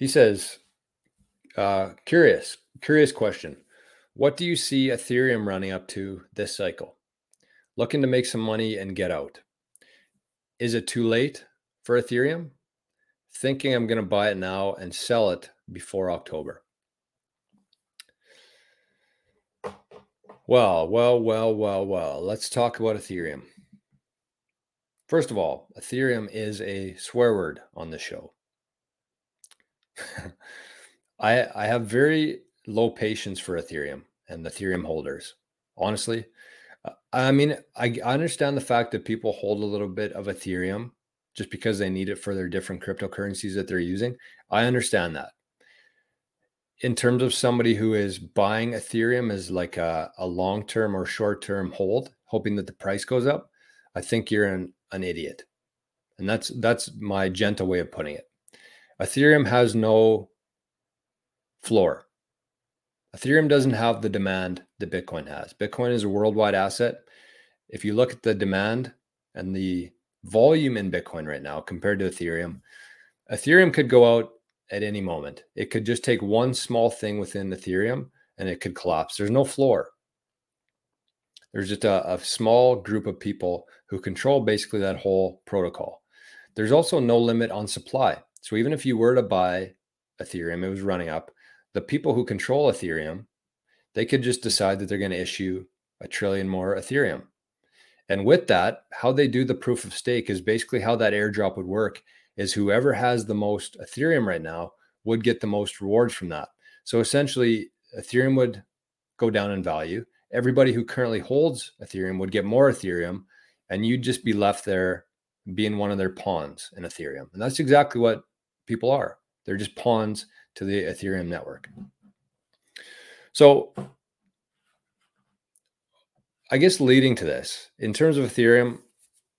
He says, curious question. What do you see Ethereum running up to this cycle? Looking to make some money and get out. Is it too late for Ethereum? Thinking I'm going to buy it now and sell it before October. Well. Let's talk about Ethereum. First of all, Ethereum is a swear word on the show. I have very low patience for Ethereum and Ethereum holders. Honestly, I mean, I understand the fact that people hold a little bit of Ethereum just because they need it for their different cryptocurrencies that they're using. I understand that. In terms of somebody who is buying Ethereum as like a long-term or short-term hold, hoping that the price goes up, I think you're an idiot. And that's my gentle way of putting it. Ethereum has no floor. Ethereum doesn't have the demand that Bitcoin has. Bitcoin is a worldwide asset. If you look at the demand and the volume in Bitcoin right now compared to Ethereum, Ethereum could go out at any moment. It could just take one small thing within Ethereum and it could collapse. There's no floor. There's just a small group of people who control basically that whole protocol. There's also no limit on supply. So even if you were to buy Ethereum, it was running up, the people who control Ethereum, they could just decide that they're going to issue 1 trillion more Ethereum. And with that, how they do the proof of stake is basically how that airdrop would work is whoever has the most Ethereum right now would get the most rewards from that. So essentially, Ethereum would go down in value. Everybody who currently holds Ethereum would get more Ethereum, and you'd just be left there being one of their pawns in Ethereum. And that's exactly what people are. They're just pawns to the Ethereum network. So I guess leading to this, in terms of Ethereum,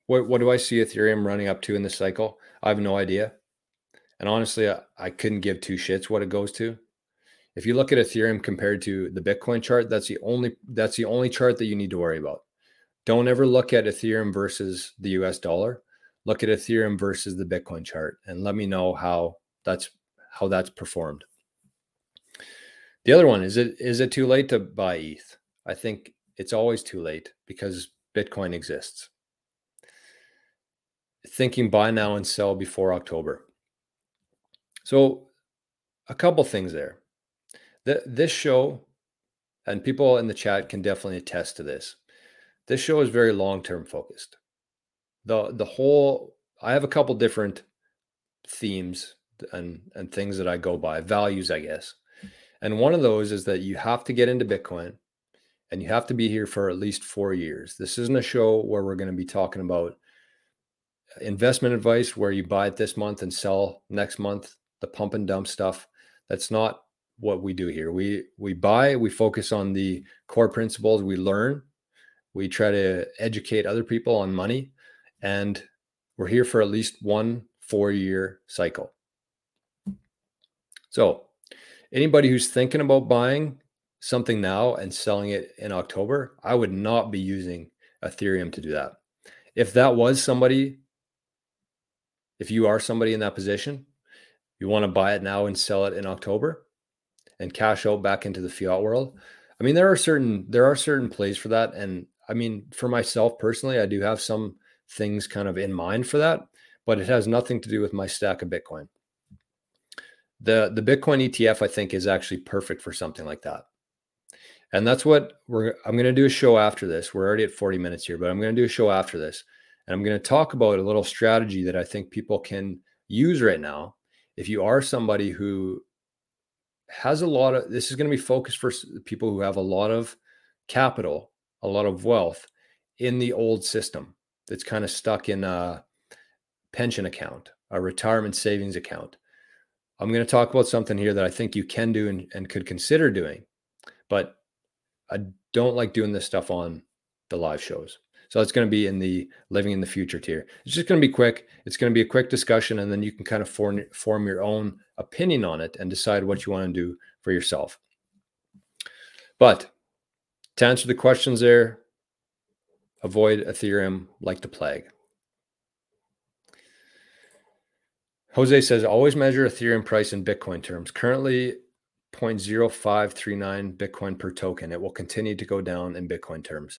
what do I see Ethereum running up to in this cycle? I have no idea. And honestly, I couldn't give two shits what it goes to. If you look at Ethereum compared to the Bitcoin chart, that's the only chart that you need to worry about. Don't ever look at Ethereum versus the US dollar. Look at Ethereum versus the Bitcoin chart and let me know how that's performed. The other one, is it too late to buy ETH? I think it's always too late because Bitcoin exists. Thinking buy now and sell before October. So a couple things there. This show, and people in the chat can definitely attest to this. This show is very long-term focused. I have a couple different themes and things that I go by, values, I guess. And one of those is that you have to get into Bitcoin and you have to be here for at least 4 years. This isn't a show where we're going to be talking about investment advice where you buy it this month and sell next month, the pump and dump stuff. That's not what we do here. We buy, we focus on the core principles, we learn, we try to educate other people on money, and we're here for at least 1 4-year cycle. So anybody who's thinking about buying something now and selling it in October, I would not be using Ethereum to do that. If you are somebody in that position, you want to buy it now and sell it in October and cash out back into the fiat world. I mean, there are certain plays for that. And I mean, for myself personally, I do have some things kind of in mind for that, but it has nothing to do with my stack of Bitcoin. The Bitcoin ETF, I think, is actually perfect for something like that. And that's what I'm going to do a show after this. We're already at 40 minutes here, but I'm going to do a show after this. And I'm going to talk about a little strategy that I think people can use right now. If you are somebody who has this is going to be focused for people who have a lot of capital, a lot of wealth in the old system that's kind of stuck in a pension account, a retirement savings account. I'm going to talk about something here that I think you can do and could consider doing, but I don't like doing this stuff on the live shows. So it's going to be in the living in the future tier. It's just going to be quick. It's going to be a quick discussion, and then you can kind of form your own opinion on it and decide what you want to do for yourself. But to answer the questions there, avoid Ethereum like the plague. Jose says, always measure Ethereum price in Bitcoin terms. Currently 0.0539 Bitcoin per token. It will continue to go down in Bitcoin terms.